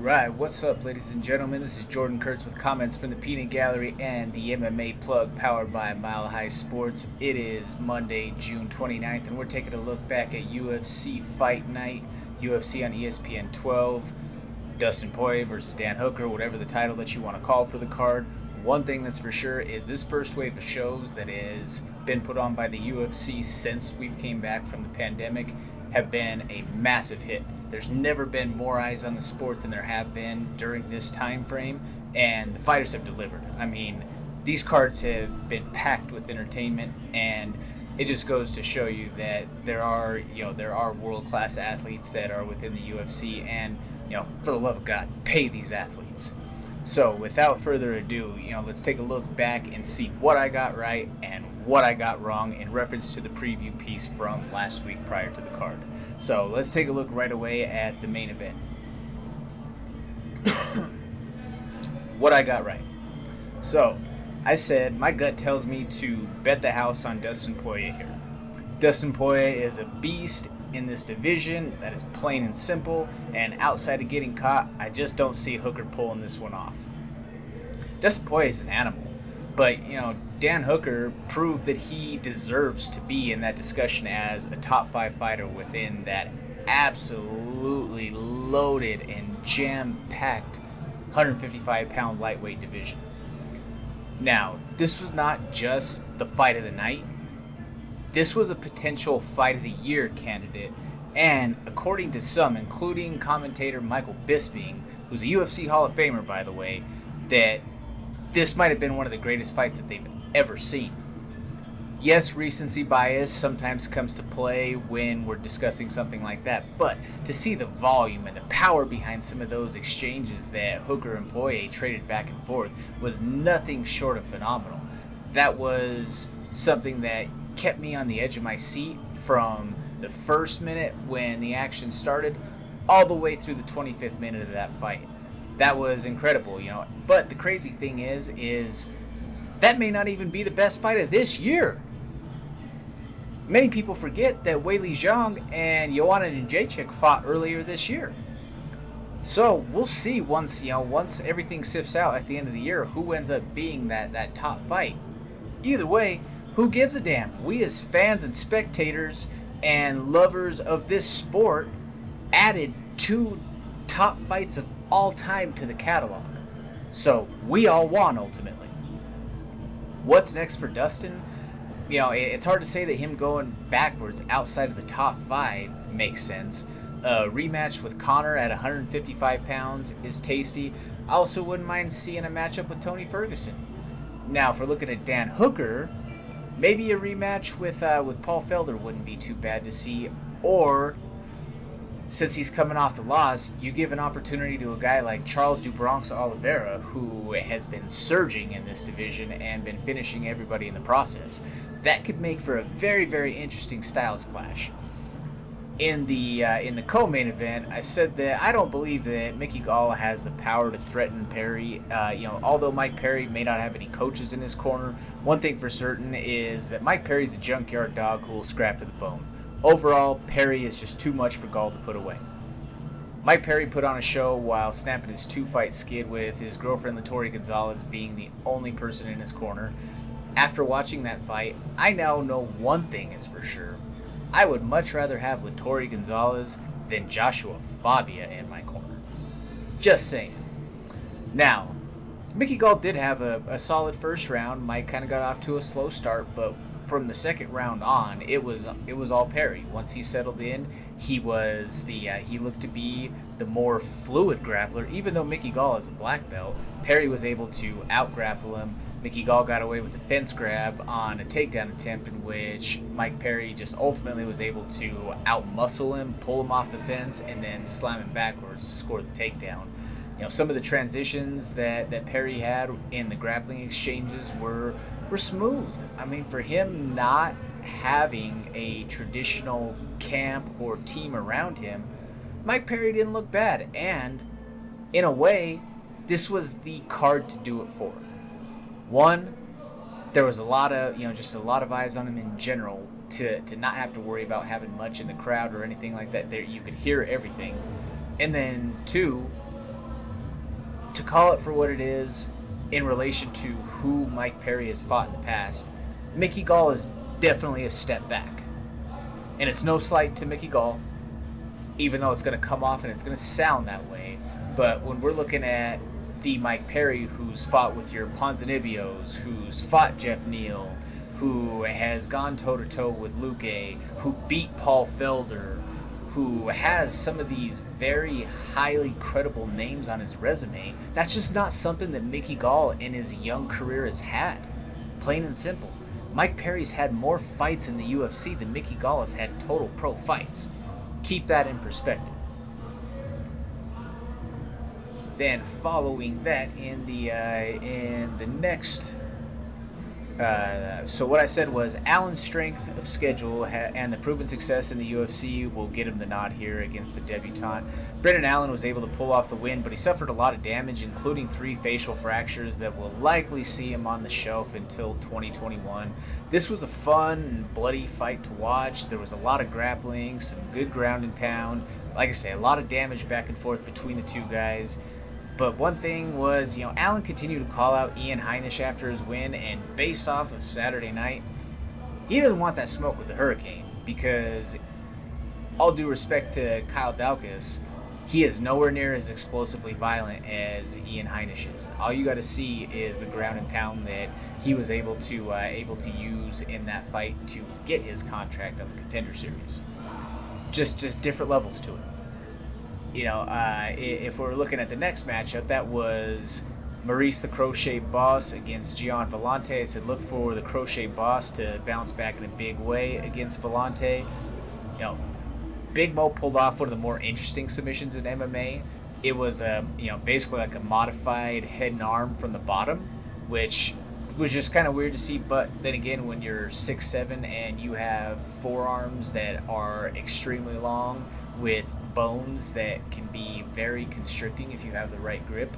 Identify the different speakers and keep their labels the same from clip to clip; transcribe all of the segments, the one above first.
Speaker 1: Alright, what's up, ladies and gentlemen? This is Jordan Kurtz with comments from the Peanut Gallery and the MMA Plug powered by Mile High Sports. It is Monday, June 29th, and we're taking a look back at UFC Fight Night, UFC on ESPN 12, Dustin Poirier versus Dan Hooker, whatever the title that you want to call for the card. One thing that's for sure is this first wave of shows that has been put on by the UFC since we've came back from the pandemic have been a massive hit. There's never been more eyes on the sport than there have been during this time frame, and the fighters have delivered. I mean, these cards have been packed with entertainment, and it just goes to show you that there are world-class athletes that are within the UFC, and for the love of God, pay these athletes. So without further ado, let's take a look back and see what I got right and what I got wrong in reference to the preview piece from last week prior to the card. So let's take a look right away at the main event. What I got right. So I said my gut tells me to bet the house on Dustin Poirier here. Dustin Poirier is a beast in this division. That is plain and simple, and outside of getting caught, I just don't see Hooker pulling this one off. Dustin Poirier is an animal, but Dan Hooker proved that he deserves to be in that discussion as a top 5 fighter within that absolutely loaded and jam-packed 155-pound lightweight division. Now, this was not just the fight of the night. This was a potential fight of the year candidate, and according to some, including commentator Michael Bisping, who's a UFC Hall of Famer, by the way, that this might have been one of the greatest fights that they've ever seen. Yes, recency bias sometimes comes to play when we're discussing something like that, but to see the volume and the power behind some of those exchanges that Hooker and Poirier traded back and forth was nothing short of phenomenal. That was something that kept me on the edge of my seat from the first minute when the action started all the way through the 25th minute of that fight. That was incredible, But the crazy thing is that may not even be the best fight of this year. Many people forget that Weili Zhang and Joanna Jędrzejczyk fought earlier this year. So we'll see once everything sifts out at the end of the year who ends up being that top fight. Either way, who gives a damn? We as fans and spectators and lovers of this sport added 2 top fights of all time to the catalog. So we all won ultimately. What's next for Dustin? It's hard to say that him going backwards outside of the top 5 makes sense. A rematch with Conor at 155 pounds is tasty. I also wouldn't mind seeing a matchup with Tony Ferguson. Now, if we're looking at Dan Hooker, maybe a rematch with Paul Felder wouldn't be too bad to see. Or, since he's coming off the loss, you give an opportunity to a guy like Charles do Bronx Oliveira, who has been surging in this division and been finishing everybody in the process. That could make for a very, very interesting styles clash. In the co-main event, I said that I don't believe that Mickey Gall has the power to threaten Perry. Although Mike Perry may not have any coaches in his corner, one thing for certain is that Mike Perry's a junkyard dog who will scrap to the bone. Overall, Perry is just too much for Gall to put away. Mike Perry put on a show while snapping his 2-fight skid with his girlfriend Latore Gonzalez being the only person in his corner. After watching that fight, I now know one thing is for sure. I would much rather have Latore Gonzalez than Joshua Fabia in my corner. Just saying. Now, Mickey Gall did have a solid first round. Mike kind of got off to a slow start, but from the second round on, it was all Perry. Once he settled in, he looked to be the more fluid grappler. Even though Mickey Gall is a black belt, Perry was able to out-grapple him. Mickey Gall got away with a fence grab on a takedown attempt in which Mike Perry just ultimately was able to out-muscle him, pull him off the fence, and then slam him backwards to score the takedown. Some of the transitions that Perry had in the grappling exchanges were smooth. I mean, for him not having a traditional camp or team around him, Mike Perry didn't look bad. And in a way, this was the card to do it for. One, there was a lot of eyes on him in general to not have to worry about having much in the crowd or anything like that. There, you could hear everything. And then 2, to call it for what it is in relation to who Mike Perry has fought in the past, Mickey Gall is definitely a step back. And it's no slight to Mickey Gall, even though it's going to come off and it's going to sound that way. But when we're looking at the Mike Perry who's fought with your Ponzinibbio's, who's fought Jeff Neal, who has gone toe-to-toe with Luque, who beat Paul Felder, who has some of these very highly credible names on his resume, that's just not something that Mickey Gall in his young career has had. Plain and simple. Mike Perry's had more fights in the UFC than Mickey Gall has had total pro fights. Keep that in perspective. Then following that in the next... so what I said was Allen's strength of schedule and the proven success in the UFC will get him the nod here against the debutant. Brennan Allen was able to pull off the win, but he suffered a lot of damage, including 3 facial fractures that will likely see him on the shelf until 2021. This was a fun and bloody fight to watch. There was a lot of grappling, some good ground and pound. Like I say, a lot of damage back and forth between the two guys. But one thing was, Allen continued to call out Ian Heinisch after his win, and based off of Saturday night, he doesn't want that smoke with the Hurricane, because all due respect to Kyle Daukaus, he is nowhere near as explosively violent as Ian Heinisch is. All you got to see is the ground and pound that he was able to use in that fight to get his contract on the Contender Series. Just different levels to it. If we're looking at the next matchup, that was Maurice the Crochet Boss against Gian Villante. I said look for the Crochet Boss to bounce back in a big way against Villante. Big Mo pulled off one of the more interesting submissions in MMA. It was basically like a modified head and arm from the bottom, which was just kind of weird to see. But then again, when you're 6'7" and you have forearms that are extremely long with bones that can be very constricting if you have the right grip.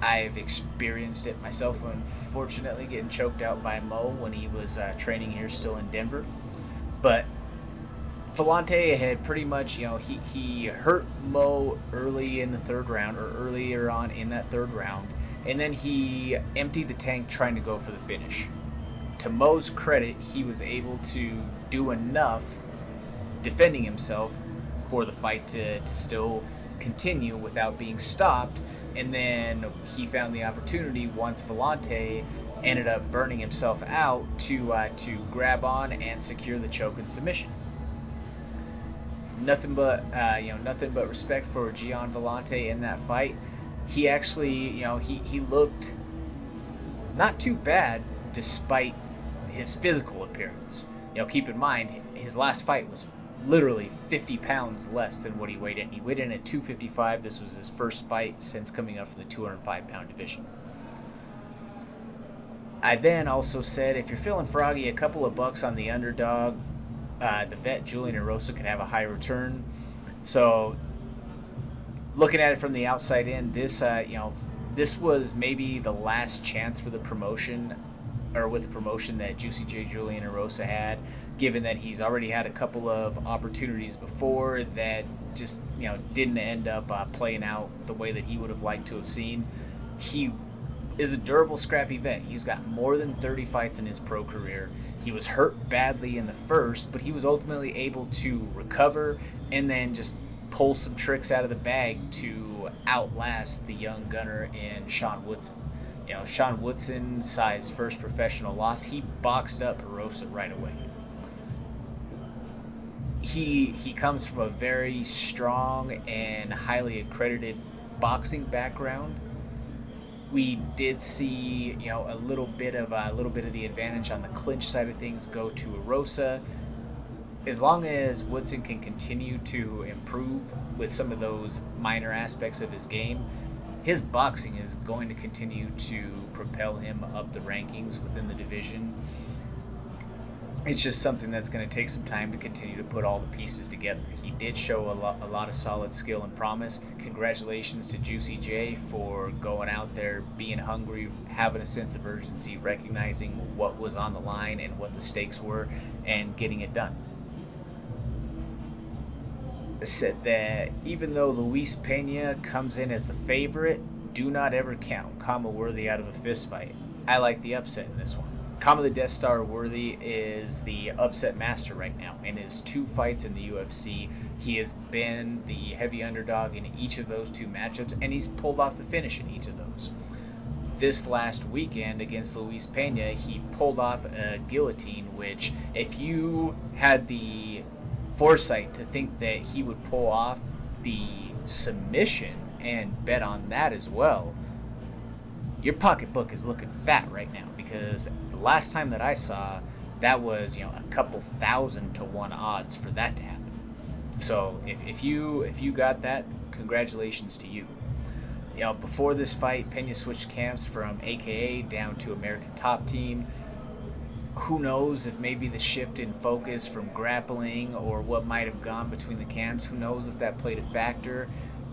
Speaker 1: I've experienced it myself, unfortunately, getting choked out by Mo when he was training here still in Denver. But Villante had pretty much, he hurt Mo early in the third round, or earlier on in that third round, and then he emptied the tank trying to go for the finish. To Mo's credit, he was able to do enough defending himself for the fight to still continue without being stopped, and then he found the opportunity once Villante ended up burning himself out to grab on and secure the choke and submission. Nothing but respect for Gian Villante in that fight. He actually, he looked not too bad despite his physical appearance. Keep in mind his last fight was literally 50 pounds less than what he weighed in. He weighed in at 255. This was his first fight since coming up from the 205-pound division. I then also said, if you're feeling froggy, a couple of bucks on the underdog, the vet Julian Erosa could have a high return. So, looking at it from the outside in, this was maybe the last chance for the promotion, or with the promotion that Juicy J Julian Erosa had, given that he's already had a couple of opportunities before that just didn't end up playing out the way that he would have liked to have seen. He is a durable, scrappy vet. He's got more than 30 fights in his pro career. He was hurt badly in the first, but he was ultimately able to recover and then just pull some tricks out of the bag to outlast the young gunner in Sean Woodson. Sean Woodson saw his first professional loss. He boxed up Erosa right away. He comes from a very strong and highly accredited boxing background. We did see, a little bit of the advantage on the clinch side of things go to Erosa. As long as Woodson can continue to improve with some of those minor aspects of his game, his boxing is going to continue to propel him up the rankings within the division. It's just something that's going to take some time to continue to put all the pieces together. He did show a lot of solid skill and promise. Congratulations to Juicy J for going out there, being hungry, having a sense of urgency, recognizing what was on the line and what the stakes were, and getting it done. Said that even though Luis Pena comes in as the favorite do not ever count Kama Worthy out of a fist fight. I like the upset in this one. Kama the Death Star Worthy is the upset master right now. In his 2 fights in the UFC, he has been the heavy underdog in each of those 2 matchups, and he's pulled off the finish in each of those. This last weekend against Luis Pena, he pulled off a guillotine, which if you had the foresight to think that he would pull off the submission and bet on that as well, your pocketbook is looking fat right now, because the last time that I saw, that was a couple thousand to 1 odds for that to happen. So if you got that, congratulations to you. Before this fight, Pena switched camps from AKA down to American Top Team. Who knows if maybe the shift in focus from grappling or what might have gone between the camps, who knows if that played a factor.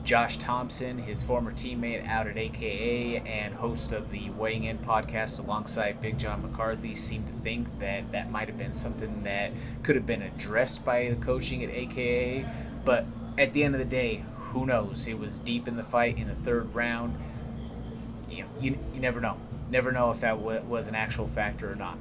Speaker 1: Josh Thompson, his former teammate out at AKA and host of the Weighing In podcast alongside Big John McCarthy, seemed to think that that might have been something that could have been addressed by the coaching at AKA. But at the end of the day, who knows? It was deep in the fight in the 3rd round. You never know. Never know if that was an actual factor or not.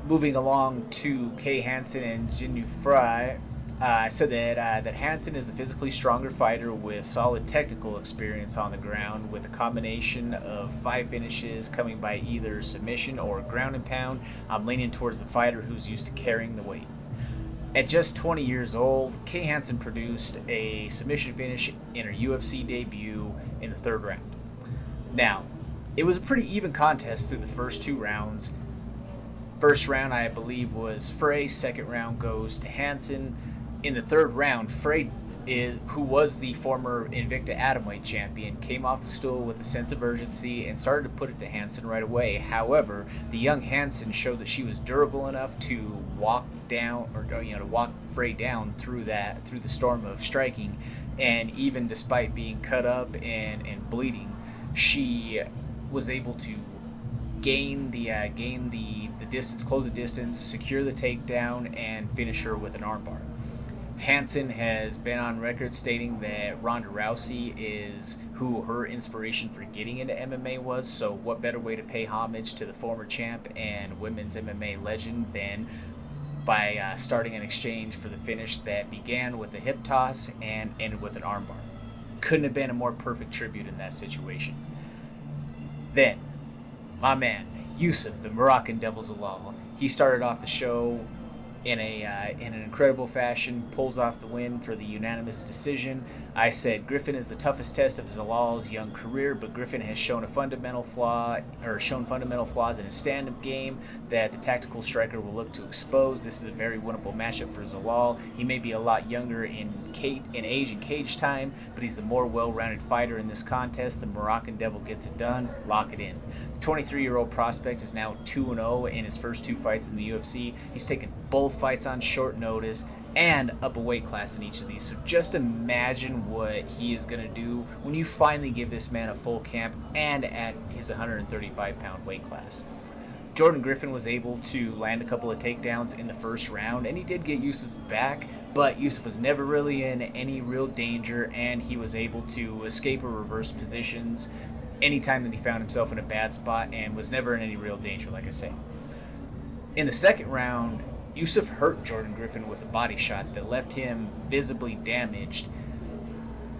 Speaker 1: Moving along to Kay Hansen and Jinnu Frey, I said that Hansen is a physically stronger fighter with solid technical experience on the ground, with a combination of 5 finishes coming by either submission or ground and pound. I'm leaning towards the fighter who's used to carrying the weight. At just 20 years old, Kay Hansen produced a submission finish in her UFC debut in the 3rd round. Now, it was a pretty even contest through the first 2 rounds. First round, I believe, was Frey. Second round goes to Hansen. In the 3rd round, Frey, who was the former Invicta Atomweight champion, came off the stool with a sense of urgency and started to put it to Hansen right away. However, the young Hansen showed that she was durable enough to walk down, or to walk Frey down through the storm of striking, and even despite being cut up and bleeding, she was able to gain the distance, close the distance, secure the takedown, and finish her with an armbar. Hansen has been on record stating that Ronda Rousey is who her inspiration for getting into MMA was, so what better way to pay homage to the former champ and women's MMA legend than by starting an exchange for the finish that began with a hip toss and ended with an armbar. Couldn't have been a more perfect tribute in that situation. Then, my man, Yusuf, the Moroccan Devil Zalal, he started off the show in an incredible fashion, pulls off the win for the unanimous decision. I said Griffin is the toughest test of Zalal's young career, but Griffin has shown fundamental flaws in his stand-up game that the tactical striker will look to expose. This is a very winnable matchup for Zalal. He may be a lot younger in age and cage time, but he's the more well-rounded fighter in this contest. The Moroccan Devil gets it done. Lock it in. The 23-year-old prospect is now 2-0 in his first 2 fights in the UFC. He's taken both fights on short notice and up a weight class in each of these. So just imagine what he is going to do when you finally give this man a full camp and at his 135-pound weight class. Jordan Griffin was able to land a couple of takedowns in the first round, and he did get Yusuf back, but Yusuf was never really in any real danger, and he was able to escape or reverse positions anytime that he found himself in a bad spot, and was never in any real danger, like I say. In the second round, Yusuf hurt Jordan Griffin with a body shot that left him visibly damaged.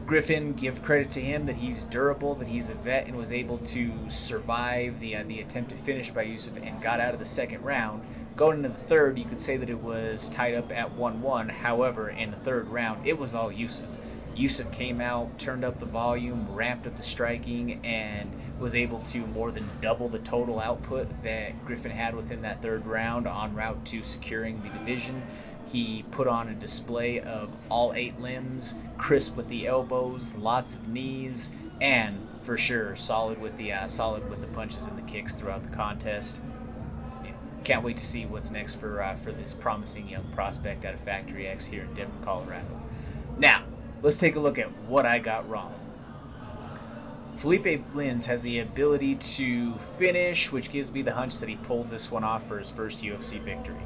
Speaker 1: Griffin, give credit to him that he's durable, that he's a vet, and was able to survive the attempted finish by Yusuf and got out of the second round. Going into the third, you could say that it was tied up at 1-1. However, in the third round, it was all Yusuf. Yusuf came out, turned up the volume, ramped up the striking, and was able to more than double the total output that Griffin had within that third round en route to securing the division. He put on a display of all 8 limbs, crisp with the elbows, lots of knees, and for sure solid with the punches and the kicks throughout the contest. Can't wait to see what's next for this promising young prospect out of Factory X here in Denver, Colorado. Now, let's take a look at what I got wrong. Felipe Lins has the ability to finish, which gives me the hunch that he pulls this one off for his first UFC victory.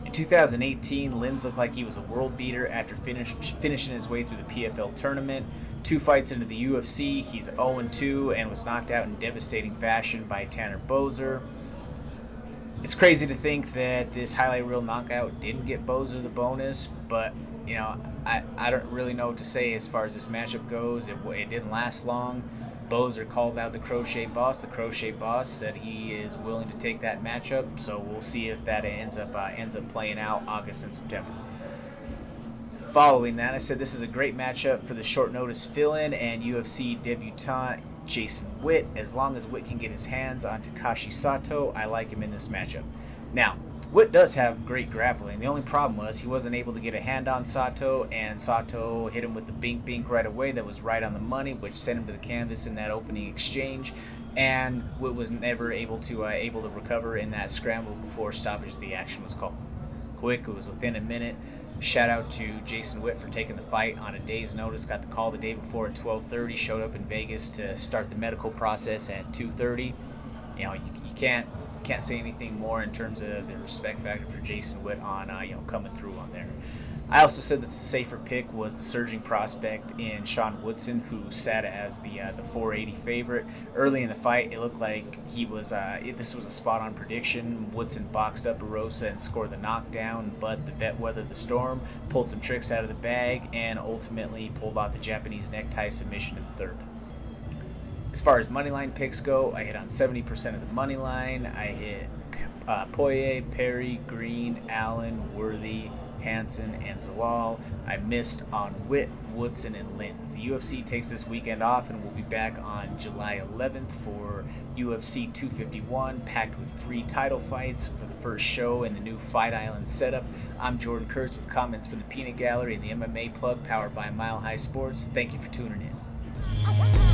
Speaker 1: In 2018, Lins looked like he was a world beater after finishing his way through the PFL tournament. 2 fights into the UFC, he's 0-2 and was knocked out in devastating fashion by Tanner Boser. It's crazy to think that this highlight reel knockout didn't get Boser the bonus, but I don't really know what to say as far as this matchup goes. It didn't last long. Boser called out the Crochet Boss. The Crochet Boss said he is willing to take that matchup, so we'll see if that ends up playing out August and September. Following that, I said this is a great matchup for the short notice fill-in and UFC debutant Jason Witt. As long as Witt can get his hands on Takashi Sato, I like him in this matchup. Now, Witt does have great grappling. The only problem was he wasn't able to get a hand on Sato, and Sato hit him with the bink bink right away that was right on the money, which sent him to the canvas in that opening exchange. And Witt was never able to recover in that scramble before stoppage of the action was called. Quick, it was within a minute. Shout out to Jason Witt for taking the fight on a day's notice. Got the call the day before at 12:30. Showed up in Vegas to start the medical process at 2:30. You can't say anything more in terms of the respect factor for Jason Witt on coming through on there. I also said that the safer pick was the surging prospect in Sean Woodson, who sat as the 480 favorite. Early in the fight, it looked like he was this was a spot-on prediction. Woodson boxed up Erosa and scored the knockdown, but the vet weathered the storm, pulled some tricks out of the bag, and ultimately pulled off the Japanese necktie submission in the third. As far as moneyline picks go, I hit on 70% of the money line. I hit Poirier, Perry, Green, Allen, Worthy, Hansen, and Zalal. I missed on Witt, Woodson, and Lins. The UFC takes this weekend off, and we'll be back on July 11th for UFC 251, packed with 3 title fights for the first show in the new Fight Island setup. I'm Jordan Kurtz with comments from the Peanut Gallery and the MMA Plug, powered by Mile High Sports. Thank you for tuning in.